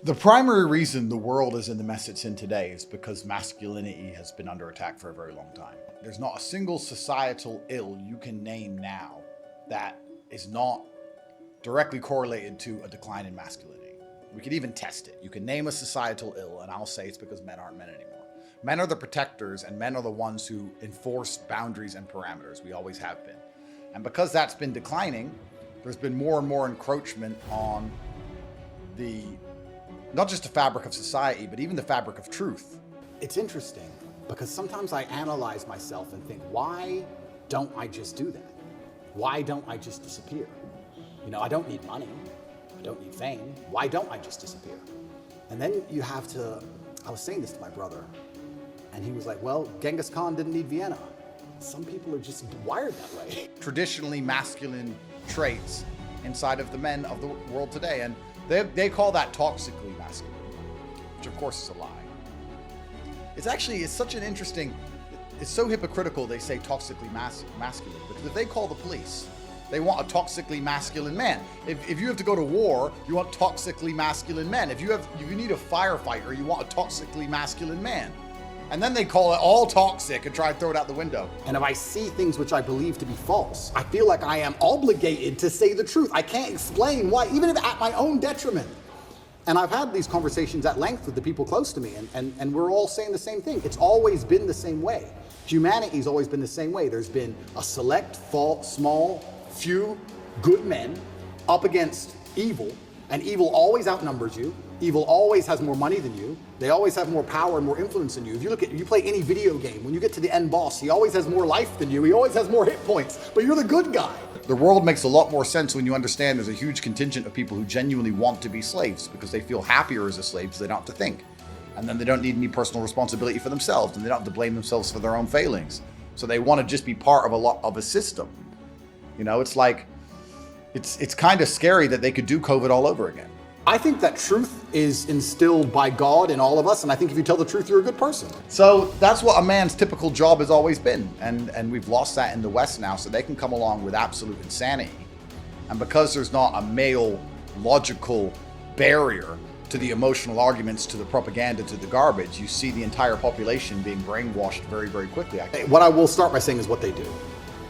The primary reason the world is in the mess it's in today is because masculinity has been under attack for a very long time. There's not a single societal ill you can name now that is not directly correlated to a decline in masculinity. We could even test it. You can name a societal ill, and I'll say it's because men aren't men anymore. Men are the protectors, and men are the ones who enforce boundaries and parameters. We always have been. And because that's been declining, there's been more and more encroachment on the not just the fabric of society, but even the fabric of truth. It's interesting because sometimes I analyze myself and think, why don't I just do that? Why don't I just disappear? You know, I don't need money. I don't need fame. Why don't I just disappear? And then you have to, I was saying this to my brother, and he was like, well, Genghis Khan didn't need Vienna. Some people are just wired that way. Traditionally masculine traits inside of the men of the world today. And they call that toxically masculine, which of course is a lie. It's such an interesting, it's so hypocritical they say toxically masculine, because if they call the police, they want a toxically masculine man. If you have to go to war, you want toxically masculine men. If you need a firefighter, you want a toxically masculine man. And then they call it all toxic and try to throw it out the window. And if I see things which I believe to be false, I feel like I am obligated to say the truth. I can't explain why, even if at my own detriment. And I've had these conversations at length with the people close to me, and we're all saying the same thing. It's always been the same way. Humanity's always been the same way. There's been a select, small, few good men up against evil, and evil always outnumbers you. Evil always has more money than you. They always have more power and more influence than you. If you play any video game, when you get to the end boss, he always has more life than you. He always has more hit points, but you're the good guy. The world makes a lot more sense when you understand there's a huge contingent of people who genuinely want to be slaves because they feel happier as a slave because they don't have to think. And then they don't need any personal responsibility for themselves, and they don't have to blame themselves for their own failings. So they want to just be part of a system. You know, it's like, it's kind of scary that they could do COVID all over again. I think that truth is instilled by God in all of us, and I think if you tell the truth, you're a good person. So that's what a man's typical job has always been, and we've lost that in the West now, so they can come along with absolute insanity. And because there's not a male logical barrier to the emotional arguments, to the propaganda, to the garbage, you see the entire population being brainwashed very, very quickly. What I will start by saying is what they do.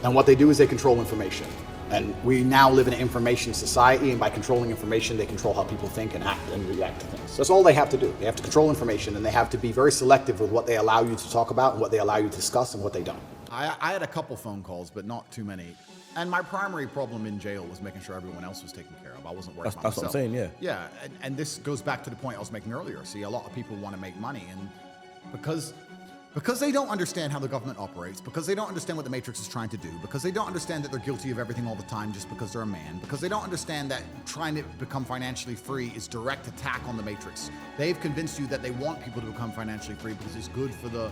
And what they do is they control information. And we now live in an information society, and by controlling information, they control how people think and act and react to things. That's all they have to do. They have to control information, and they have to be very selective with what they allow you to talk about and what they allow you to discuss and what they don't. I had a couple phone calls, but not too many. And my primary problem in jail was making sure everyone else was taken care of. I wasn't worried about That's what I'm saying, yeah. Yeah, and this goes back to the point I was making earlier. See, a lot of people want to make money, and because they don't understand how the government operates, because they don't understand what the Matrix is trying to do, because they don't understand that they're guilty of everything all the time just because they're a man, because they don't understand that trying to become financially free is direct attack on the Matrix. They've convinced you that they want people to become financially free because it's good for the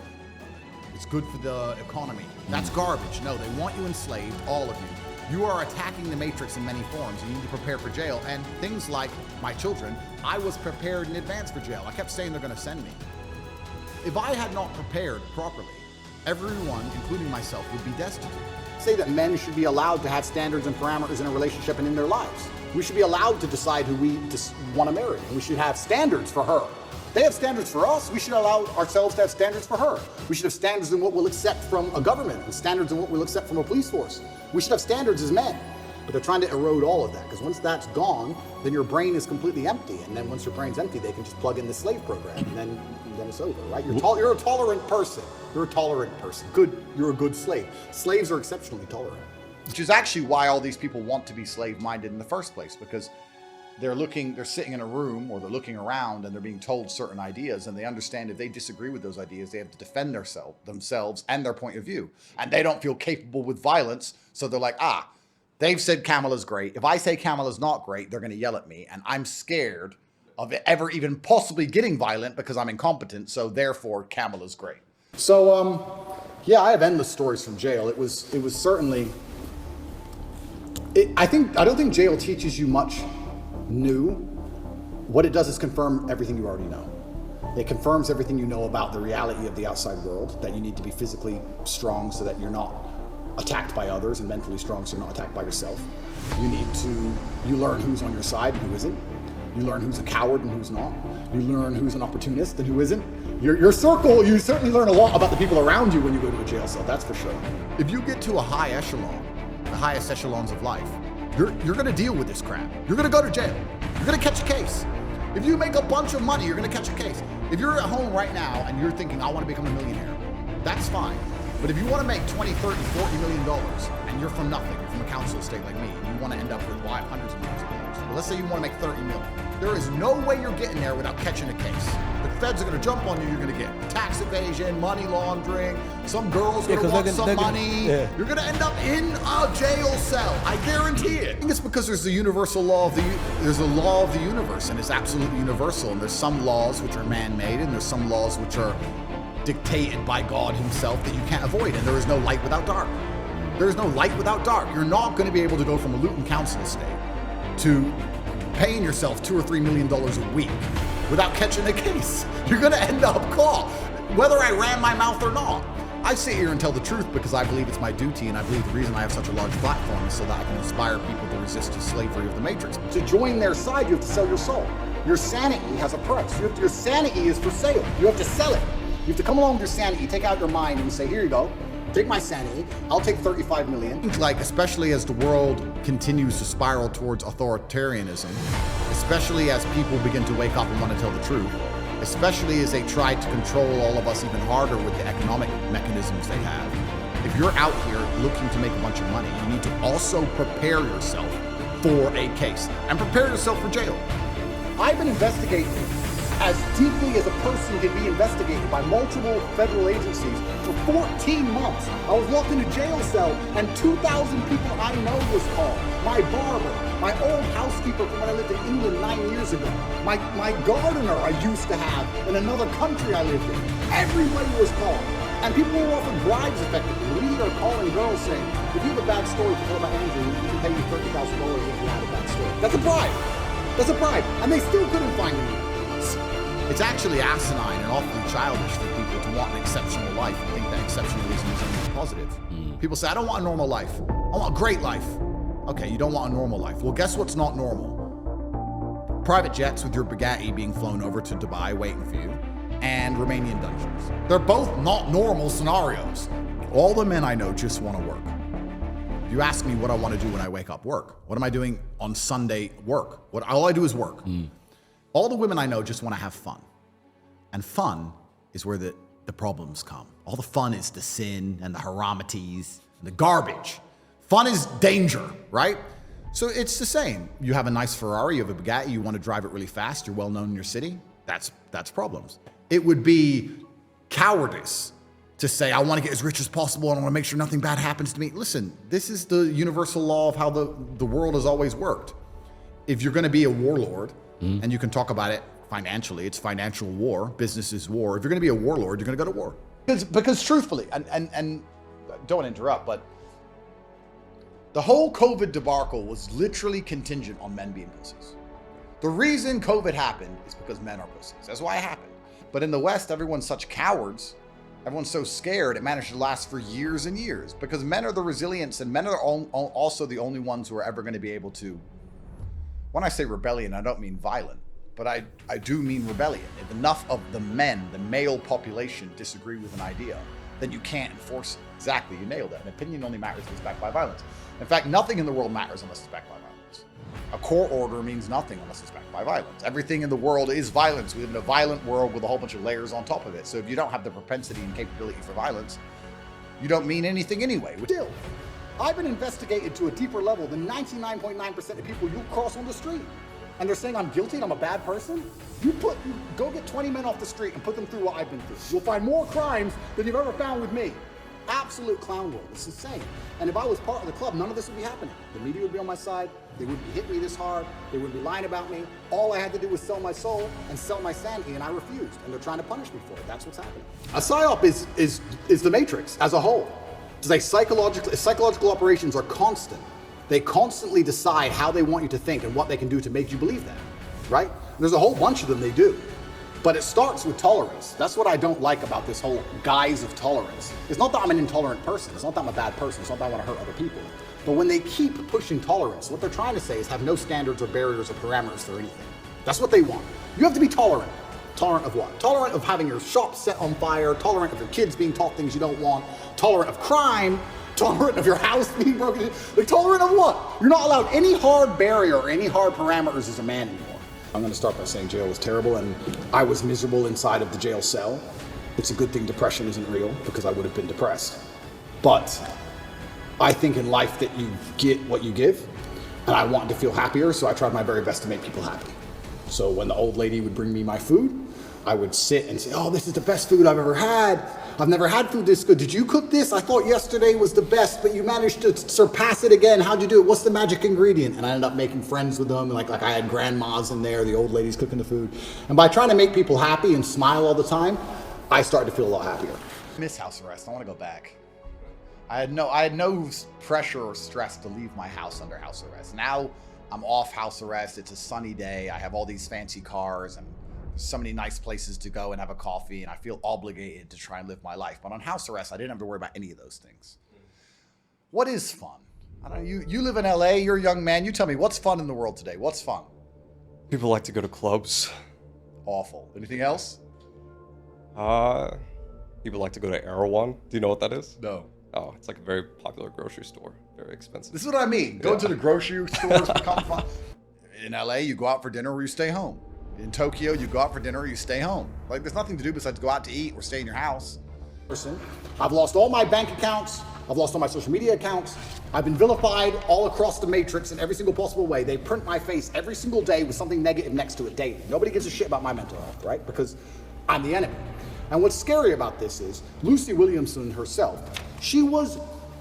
economy. That's garbage. No, they want you enslaved, all of you. You are attacking the Matrix in many forms. You need to prepare for jail. And things like my children, I was prepared in advance for jail. I kept saying they're going to send me. If I had not prepared properly, everyone, including myself, would be destitute. Say that men should be allowed to have standards and parameters in a relationship and in their lives. We should be allowed to decide who we want to marry, and we should have standards for her. They have standards for us. We should allow ourselves to have standards for her. We should have standards in what we'll accept from a government and standards in what we'll accept from a police force. We should have standards as men. But they're trying to erode all of that, because once that's gone, then your brain is completely empty. And then once your brain's empty, they can just plug in the slave program, and then it's over, right? You're a tolerant person. You're a tolerant person. You're a good slave. Slaves are exceptionally tolerant. Which is actually why all these people want to be slave-minded in the first place, because they're sitting in a room, or they're looking around, and they're being told certain ideas, and they understand if they disagree with those ideas, they have to defend themselves and their point of view. And they don't feel capable with violence, so they're like, they've said Kamala's great. If I say Kamala's not great, they're going to yell at me, and I'm scared of ever even possibly getting violent because I'm incompetent, so therefore Kamala's great. So, yeah, I have endless stories from jail. It was certainly, I don't think jail teaches you much new. What it does is confirm everything you already know. It confirms everything you know about the reality of the outside world, that you need to be physically strong so that you're not attacked by others, and mentally strong so you're not attacked by yourself. You learn who's on your side and who isn't. You learn who's a coward and who's not. You learn who's an opportunist and who isn't. Your circle, you certainly learn a lot about the people around you when you go to a jail cell, that's for sure. If you get to a high echelon, the highest echelons of life, you're gonna deal with this crap. You're gonna go to jail. You're gonna catch a case. If you make a bunch of money, you're gonna catch a case. If you're at home right now and you're thinking, I wanna become a millionaire, that's fine. But if you wanna make 20, 30, $40 million and you're from nothing, you're from a council estate like me, and you wanna end up with hundreds of millions of dollars, well, let's say you wanna make 30 million. There is no way you're getting there without catching a case. The feds are gonna jump on you, you're gonna get tax evasion, money laundering, some girl's gonna want some money. You're gonna end up in a jail cell, I guarantee it. I think it's because there's the universal law of there's a law of the universe, and it's absolutely universal, and there's some laws which are man-made, and there's some laws which are dictated by God himself that you can't avoid, and there is no light without dark. There is no light without dark. You're not gonna be able to go from a Luton council estate to paying yourself $2 or $3 million a week without catching a case. You're gonna end up caught, whether I ran my mouth or not. I sit here and tell the truth because I believe it's my duty, and I believe the reason I have such a large platform is so that I can inspire people to resist the slavery of the Matrix. To join their side, you have to sell your soul. Your sanity has a price. Your sanity is for sale. You have to sell it. You have to come along with your sanity, take out your mind and say, here you go, take my sanity, I'll take 35 million. Like, especially as the world continues to spiral towards authoritarianism, especially as people begin to wake up and want to tell the truth, especially as they try to control all of us even harder with the economic mechanisms they have. If you're out here looking to make a bunch of money, you need to also prepare yourself for a case and prepare yourself for jail. I've been investigating as deeply as a person can be investigated by multiple federal agencies for 14 months. I was locked in a jail cell and 2,000 people I know was called. My barber, my old housekeeper from when I lived in England 9 years ago, my gardener I used to have in another country I lived in. Everybody was called. And people were offered bribes effectively. We are calling girls saying, if you have a bad story to tell about Andrew, we can pay you $30,000 if you had a bad story. That's a bribe. That's a bribe. And they still couldn't find me. It's actually asinine and awfully childish for people to want an exceptional life and think that exceptionalism is only positive. People say, I don't want a normal life. I want a great life. Okay, you don't want a normal life. Well, guess what's not normal? Private jets with your Bugatti being flown over to Dubai waiting for you, and Romanian dungeons. They're both not normal scenarios. All the men I know just want to work. If you ask me what I want to do when I wake up, work. What am I doing on Sunday? Work. All I do is work. All the women I know just want to have fun. And fun is where the problems come. All the fun is the sin and the haramities and the garbage. Fun is danger, right? So it's the same. You have a nice Ferrari, you have a Bugatti, you want to drive it really fast, you're well known in your city, that's problems. It would be cowardice to say, I want to get as rich as possible and I want to make sure nothing bad happens to me. Listen, this is the universal law of how the world has always worked. If you're going to be a warlord, and you can talk about it financially, it's financial war, business is war. If you're going to be a warlord, you're going to go to war. Because truthfully, and don't want to interrupt, but the whole COVID debacle was literally contingent on men being pussies. The reason COVID happened is because men are pussies. That's why it happened. But in the West, everyone's such cowards. Everyone's so scared, it managed to last for years and years because men are the resilience, and men are also the only ones who are ever going to be able to. When I say rebellion, I don't mean violent, but I do mean rebellion. If enough of the men, the male population, disagree with an idea, then you can't enforce it. Exactly, you nailed it. An opinion only matters if it's backed by violence. In fact, nothing in the world matters unless it's backed by violence. A court order means nothing unless it's backed by violence. Everything in the world is violence. We live in a violent world with a whole bunch of layers on top of it. So if you don't have the propensity and capability for violence, you don't mean anything anyway. Still, I've been investigated to a deeper level than 99.9% of people you cross on the street. And they're saying I'm guilty and I'm a bad person? You go get 20 men off the street and put them through what I've been through. You'll find more crimes than you've ever found with me. Absolute clown world. It's insane. And if I was part of the club, none of this would be happening. The media would be on my side. They wouldn't be hitting me this hard. They wouldn't be lying about me. All I had to do was sell my soul and sell my sanity, and I refused. And they're trying to punish me for it. That's what's happening. A PSYOP is the Matrix as a whole. It's like psychological operations are constant. They constantly decide how they want you to think and what they can do to make you believe that, right? And there's a whole bunch of them they do. But it starts with tolerance. That's what I don't like about this whole guise of tolerance. It's not that I'm an intolerant person. It's not that I'm a bad person. It's not that I want to hurt other people. But when they keep pushing tolerance, what they're trying to say is have no standards or barriers or parameters for anything. That's what they want. You have to be tolerant. Tolerant of what? Tolerant of having your shop set on fire, tolerant of your kids being taught things you don't want, tolerant of crime, tolerant of your house being broken into. Like, tolerant of what? You're not allowed any hard barrier or any hard parameters as a man anymore. I'm gonna start by saying jail was terrible and I was miserable inside of the jail cell. It's a good thing depression isn't real because I would have been depressed. But I think in life that you get what you give, and I wanted to feel happier, so I tried my very best to make people happy. So when the old lady would bring me my food, I would sit and say, oh, this is the best food I've ever had. I've never had food this good. Did you cook this? I thought yesterday was the best, but you managed to surpass it again. How'd you do it? What's the magic ingredient? And I ended up making friends with them. Like I had grandmas in there, the old ladies cooking the food. And by trying to make people happy and smile all the time, I started to feel a lot happier. I miss house arrest. I want to go back. I had no pressure or stress to leave my house under house arrest. Now I'm off house arrest. It's a sunny day. I have all these fancy cars and so many nice places to go and have a coffee, and I feel obligated to try and live my life. But on house arrest, I didn't have to worry about any of those things. What is fun? I don't know. You live in LA. You're a young man. You tell me, what's fun in the world today? What's fun? People like to go to clubs. Awful. Anything else? People like to go to Erewhon. Do you know what that is? No. Oh, it's like a very popular grocery store. Very expensive. This is what I mean. Going to the grocery stores become fun. In LA, you go out for dinner or you stay home. In Tokyo, you go out for dinner or you stay home. Like, there's nothing to do besides go out to eat or stay in your house. I've lost all my bank accounts. I've lost all my social media accounts. I've been vilified all across the matrix in every single possible way. They print my face every single day with something negative next to it daily. Nobody gives a shit about my mental health, right? Because I'm the enemy. And what's scary about this is Lucy Williamson herself, she was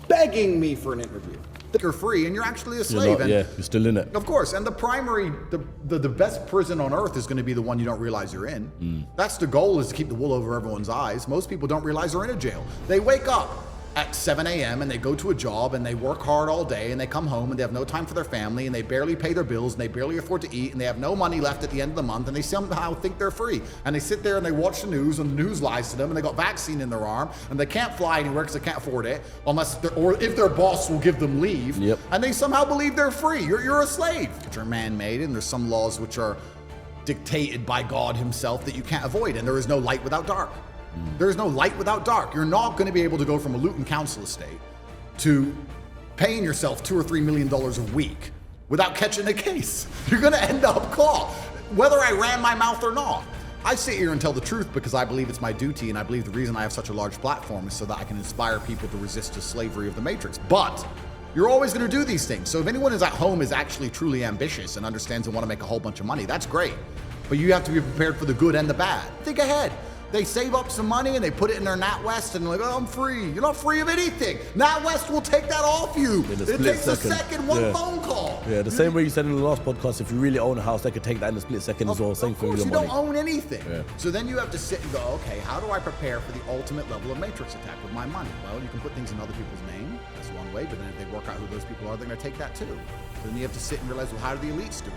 begging me for an interview. You're free and you're actually a slave. You're still in it. Of course, and the best prison on earth is going to be the one you don't realize you're in. That's the goal, is to keep the wool over everyone's eyes. Most people don't realize they're in a jail. They wake up at 7 a.m. and they go to a job and they work hard all day and they come home and they have no time for their family and they barely pay their bills and they barely afford to eat and they have no money left at the end of the month and they somehow think they're free. And they sit there and they watch the news and the news lies to them and they got vaccine in their arm and they can't fly anywhere because they can't afford it or if their boss will give them leave. Yep. And they somehow believe they're free. You're a slave. Which are man-made, and there's some laws which are dictated by God himself that you can't avoid, and there is no light without dark. There is no light without dark. You're not going to be able to go from a Luton Council estate to paying yourself $2 or $3 million a week without catching a case. You're going to end up caught, whether I ran my mouth or not. I sit here and tell the truth because I believe it's my duty, and I believe the reason I have such a large platform is so that I can inspire people to resist the slavery of the Matrix. But you're always going to do these things. So if anyone is at home is actually truly ambitious and understands and want to make a whole bunch of money, that's great. But you have to be prepared for the good and the bad. Think ahead. They save up some money and they put it in their NatWest and they're like, oh, I'm free. You're not free of anything. NatWest will take that off you. It takes a second, one phone call. Yeah, the same way you said in the last podcast, if you really own a house, they could take that in a split second as well. Same Of thing course, with you your money. don't own anything. Yeah. So then you have to sit and go, okay, how do I prepare for the ultimate level of Matrix attack with my money? Well, you can put things in other people's name. That's one way. But then if they work out who those people are, they're going to take that too. So then you have to sit and realize, well, how do the elites do it?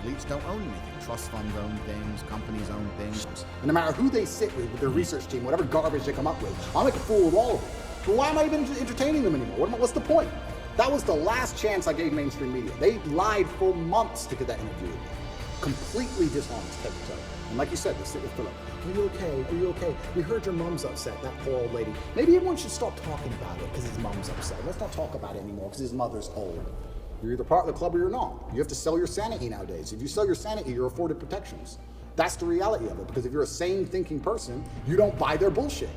The elites don't own anything. Trust funds own things, companies own things. And no matter who they sit with their research team, whatever garbage they come up with, I'll make a fool of all of them. But why am I even entertaining them anymore? What's the point? That was the last chance I gave mainstream media. They lied for months to get that interview with me. Completely dishonest every time. And like you said, they sit with Philip. Are you okay? Are you okay? We heard your mom's upset, that poor old lady. Maybe everyone should stop talking about it because his mom's upset. Let's not talk about it anymore because his mother's old. You're either part of the club or you're not. You have to sell your sanity nowadays. If you sell your sanity, you're afforded protections. That's the reality of it, because if you're a sane thinking person, you don't buy their bullshit.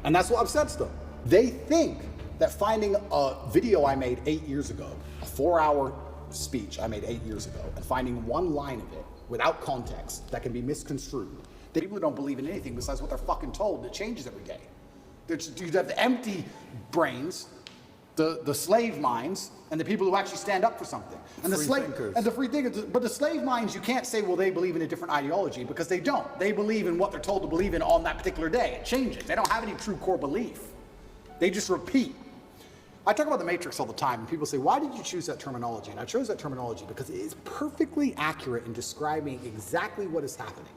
And that's what upsets them. They think that finding a video I made 8 years ago, a 4-hour speech I made 8 years ago, and finding one line of it without context that can be misconstrued, the people who don't believe in anything besides what they're fucking told, that changes every day. You have the empty brains, the slave minds, and the people who actually stand up for something. And the free thinkers. But the slave minds, you can't say, well, they believe in a different ideology, because they don't. They believe in what they're told to believe in on that particular day. It changes. They don't have any true core belief. They just repeat. I talk about the Matrix all the time, and people say, why did you choose that terminology? And I chose that terminology because it is perfectly accurate in describing exactly what is happening.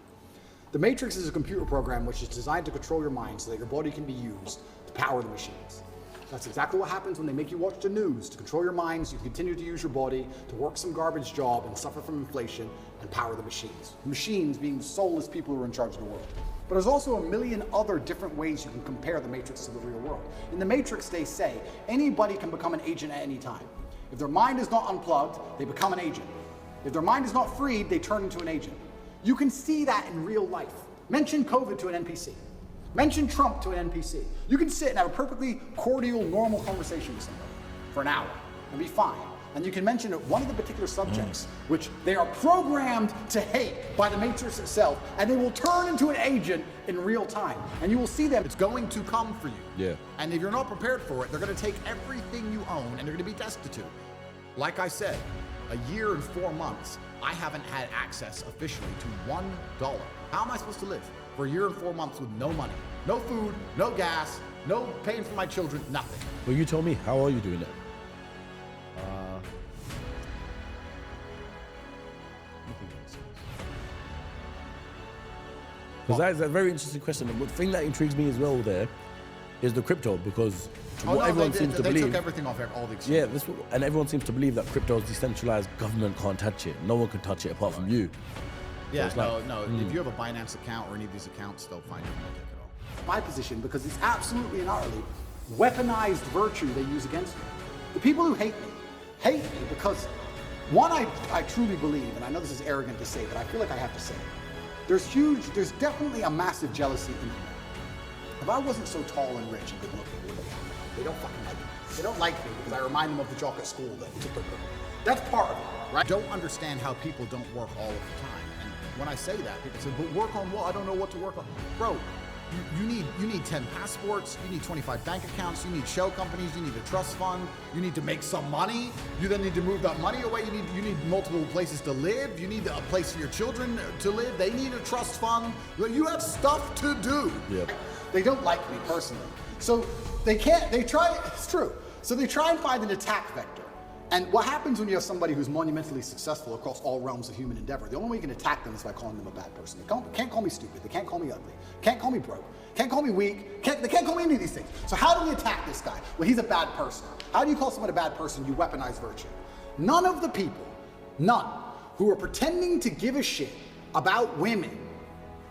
The Matrix is a computer program which is designed to control your mind so that your body can be used to power the machines. That's exactly what happens when they make you watch the news. To control your minds, you continue to use your body to work some garbage job and suffer from inflation and power the machines. Machines being soulless people who are in charge of the world. But there's also a million other different ways you can compare the Matrix to the real world. In the Matrix, they say anybody can become an agent at any time. If their mind is not unplugged, they become an agent. If their mind is not freed, they turn into an agent. You can see that in real life. Mention COVID to an NPC. Mention Trump to an NPC. You can sit and have a perfectly cordial, normal conversation with somebody for an hour and be fine. And you can mention one of the particular subjects, which they are programmed to hate by the Matrix itself, and they will turn into an agent in real time. And you will see them. It's going to come for you. Yeah. And if you're not prepared for it, they're going to take everything you own and they're going to be destitute. Like I said, a year and 4 months, I haven't had access officially to $1. How am I supposed to live for a year and 4 months with no money? No food, no gas, no paying for my children, nothing. Well, you tell me, how are you doing it? Because that is a very interesting question. And the thing that intrigues me as well there is the crypto, because what everyone seems to they believe. took everything off all the exchanges. Yeah, and everyone seems to believe that crypto is decentralized. Government can't touch it. No one can touch it apart from you. Yeah, it's no, like- no. If you have a Binance account or any of these accounts, they'll find it and they'll take it off. My position, because it's absolutely and utterly weaponized virtue they use against me. The people who hate me because, one, I truly believe, and I know this is arrogant to say, but I feel like I have to say it. There's definitely a massive jealousy in me. If I wasn't so tall and rich and good looking, what would they have? They don't fucking like me. They don't like me because I remind them of the jock at school that took their cookie. That's part of it, right? I don't understand how people don't work all of the time. And when I say that, people say, but work on what? I don't know what to work on. Bro, you need 10 passports, you need 25 bank accounts, you need shell companies, you need a trust fund, you need to make some money, you then need to move that money away, you need multiple places to live, you need a place for your children to live, they need a trust fund. You have stuff to do. Yeah. They don't like me personally. So it's true. So they try and find an attack vector. And what happens when you have somebody who's monumentally successful across all realms of human endeavor? The only way you can attack them is by calling them a bad person. They can't call me stupid. They can't call me ugly. Can't call me broke. Can't call me weak. They can't call me any of these things. So how do we attack this guy? Well, he's a bad person. How do you call someone a bad person? You weaponize virtue. None of the people, none, who are pretending to give a shit about women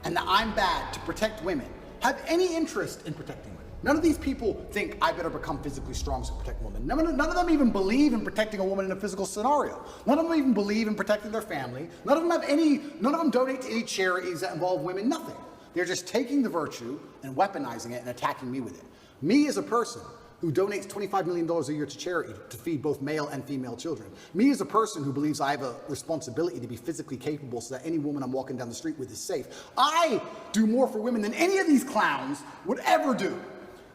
and that I'm bad to protect women have any interest in protecting women. None of these people think I better become physically strong to protect women. None of them even believe in protecting a woman in a physical scenario. None of them even believe in protecting their family. None of them donate to any charities that involve women, nothing. They're just taking the virtue and weaponizing it and attacking me with it. Me as a person who donates $25 million a year to charity to feed both male and female children. Me as a person who believes I have a responsibility to be physically capable so that any woman I'm walking down the street with is safe. I do more for women than any of these clowns would ever do.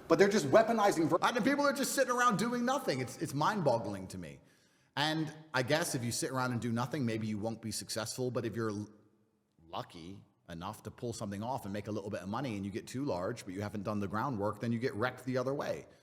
But they're just weaponizing virtue. And the people are just sitting around doing nothing. It's mind-boggling to me. And I guess if you sit around and do nothing, maybe you won't be successful. But if you're lucky enough to pull something off and make a little bit of money and you get too large, but you haven't done the groundwork, then you get wrecked the other way.